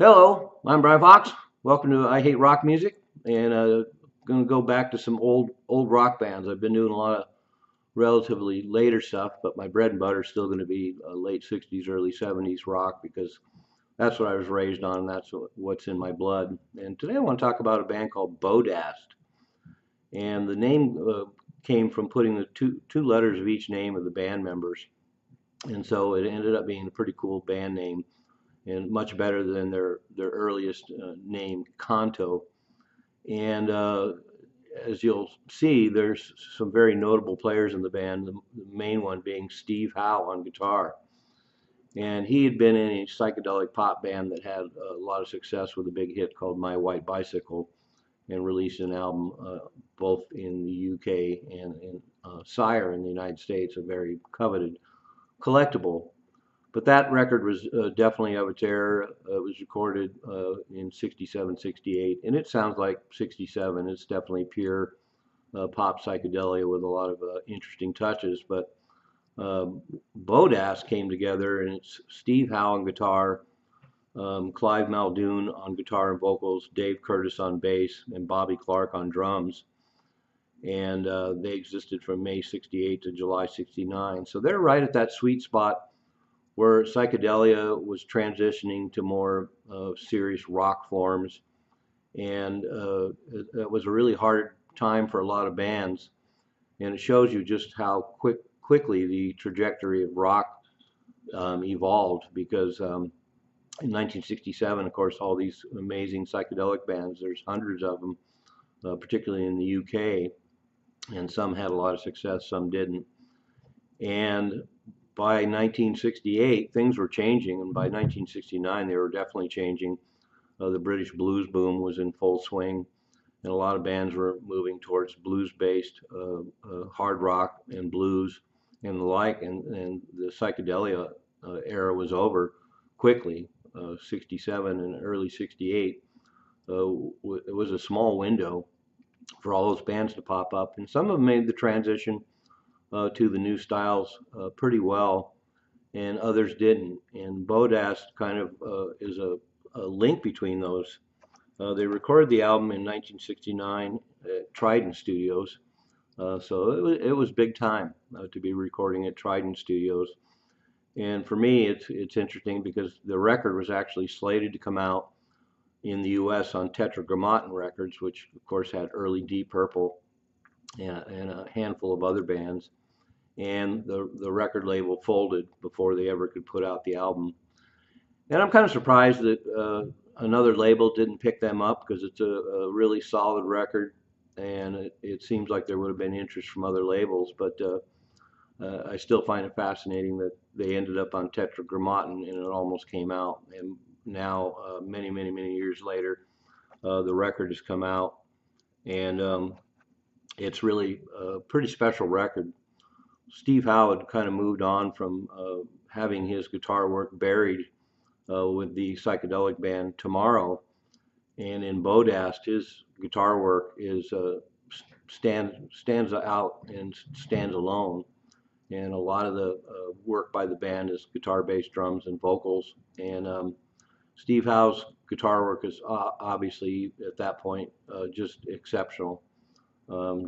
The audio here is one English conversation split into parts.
Hello, I'm Brian Fox. Welcome to I Hate Rock Music, and going to go back to some old rock bands. I've been doing a lot of relatively later stuff, but my bread and butter is still going to be late '60s, early '70s rock because that's what I was raised on, and that's what's in my blood. And today I want to talk about a band called BODAST, and the name came from putting the two letters of each name of the band members, and so it ended up being a pretty cool band name and much better than their earliest name, Kanto. And as you'll see, there's some very notable players in the band. The main one being Steve Howe on guitar, and he had been in a psychedelic pop band that had a lot of success with a big hit called My White Bicycle, and released an album both in the UK and in Sire in the United States, a very coveted collectible. But that record was definitely of its era. It was recorded in '67, '68, and it sounds like '67. It's definitely pure pop psychedelia with a lot of interesting touches. But uh, BODAST came together, and it's Steve Howe on guitar, Clive Muldoon on guitar and vocals, Dave Curtis on bass, and Bobby Clark on drums. And they existed from May '68 to July '69. So they're right at that sweet spot where psychedelia was transitioning to more serious rock forms, and it was a really hard time for a lot of bands, and it shows you just how quickly the trajectory of rock evolved because in 1967, of course, all these amazing psychedelic bands, there's hundreds of them, particularly in the UK, and some had a lot of success, some didn't. And by 1968, things were changing, and by 1969, they were definitely changing. The British blues boom was in full swing, and a lot of bands were moving towards blues-based hard rock and blues and the like, and the psychedelia era was over quickly. '67 and early '68, it was a small window for all those bands to pop up, and some of them made the transition to the new styles pretty well, and others didn't. And BODAST kind of is a link between those. They recorded the album in 1969 at Trident Studios, so it was big time to be recording at Trident Studios. And for me, it's interesting because the record was actually slated to come out in the U.S. on Tetragrammaton Records, which of course had early Deep Purple and a handful of other bands, and the record label folded before they ever could put out the album. And I'm kind of surprised that another label didn't pick them up because it's a really solid record, and it seems like there would have been interest from other labels, but I still find it fascinating that they ended up on Tetragrammaton and it almost came out. And now, many years later, the record has come out, and it's really a pretty special record. Steve Howe had kind of moved on from having his guitar work buried with the psychedelic band Tomorrow, and in BODAST, his guitar work is stands out and stands alone. And a lot of the work by the band is guitar, bass, drums, and vocals. And Steve Howe's guitar work is obviously at that point just exceptional.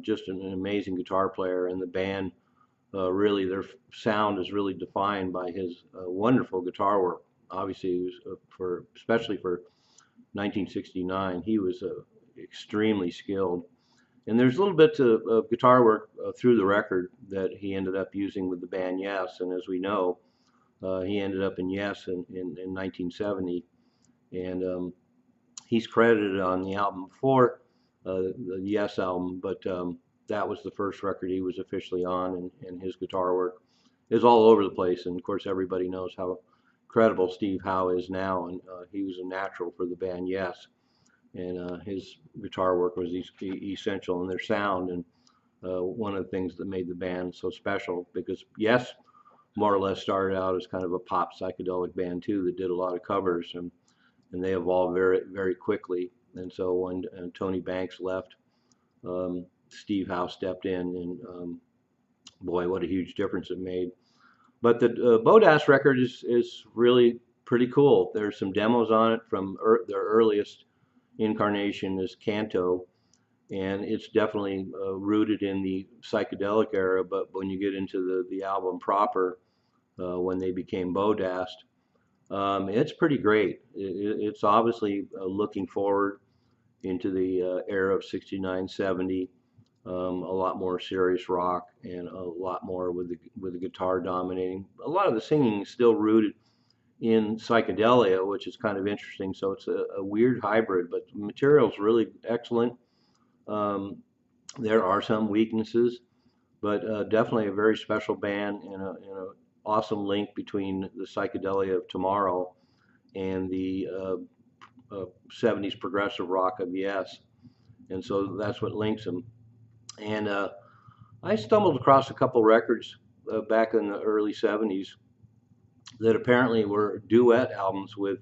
Just an amazing guitar player, and the band really their sound is really defined by his wonderful guitar work. Obviously, he was, especially for 1969, he was extremely skilled. And there's little bits of guitar work through the record that he ended up using with the band Yes. And as we know, he ended up in Yes in 1970, and he's credited on the album before the Yes album, but that was the first record he was officially on, and his guitar work is all over the place. And of course, everybody knows how credible Steve Howe is now, and he was a natural for the band Yes. And his guitar work was essential in their sound, and one of the things that made the band so special, because Yes more or less started out as kind of a pop psychedelic band too that did a lot of covers, and they evolved very quickly. And so when Tony Banks left, Steve Howe stepped in, and boy, what a huge difference it made. But the BODAST record is really pretty cool. There's some demos on it from their earliest incarnation is Canto, and it's definitely rooted in the psychedelic era. But when you get into the album proper, when they became BODAST, it's pretty great. It's obviously looking forward into the era of 69, 70. A lot more serious rock and a lot more with the guitar dominating. A lot of the singing is still rooted in psychedelia, which is kind of interesting. So it's a weird hybrid, but the material's really excellent. Um, there are some weaknesses, but definitely a very special band and a awesome link between the psychedelia of tomorrow and the 70s progressive rock of Yes. And so that's what links them. And I stumbled across a couple records back in the early 70s that apparently were duet albums with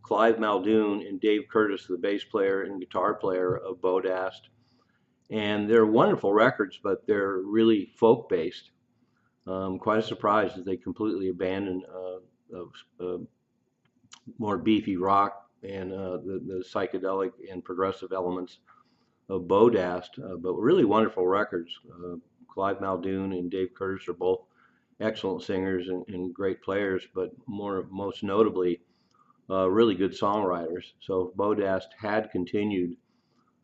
Clive Muldoon and Dave Curtis, the bass player and guitar player of BODAST. And they're wonderful records, but they're really folk based. Quite a surprise that they completely abandoned more beefy rock and the psychedelic and progressive elements of BODAST, but really wonderful records. Clive Muldoon and Dave Curtis are both excellent singers and great players, but most notably, really good songwriters. So if BODAST had continued,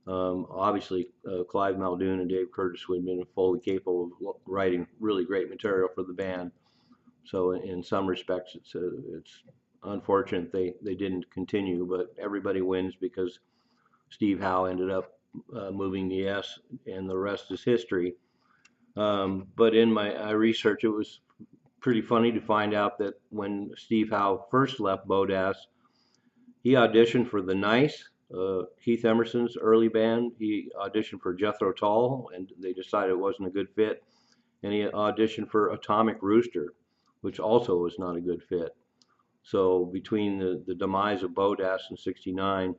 obviously Clive Muldoon and Dave Curtis would have been fully capable of writing really great material for the band. So in some respects, it's unfortunate they didn't continue, but everybody wins because Steve Howe ended up moving to Yes, and the rest is history. But in my research, it was pretty funny to find out that when Steve Howe first left BODAST, he auditioned for The Nice, Keith Emerson's early band. He auditioned for Jethro Tull, and they decided it wasn't a good fit. And he auditioned for Atomic Rooster, which also was not a good fit. So between the demise of BODAST in '69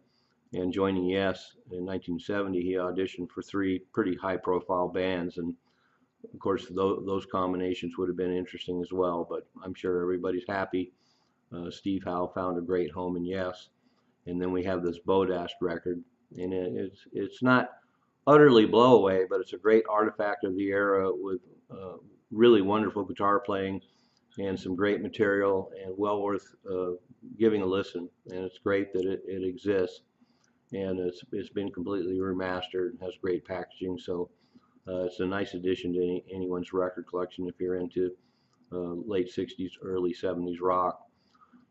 and joining Yes in 1970, he auditioned for three pretty high-profile bands, and of course those combinations would have been interesting as well. But I'm sure everybody's happy. Steve Howe found a great home in Yes, and then we have this BODAST record, and it's not utterly blow away, but it's a great artifact of the era with really wonderful guitar playing and some great material, and well worth giving a listen. And it's great that it exists, and it's been completely remastered and has great packaging. So it's a nice addition to anyone's record collection if you're into late 60s, early 70s rock.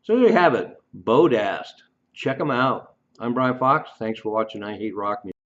So there you have it, BODAST. Check them out. I'm Brian Fox. Thanks for watching I Hate Rock Music.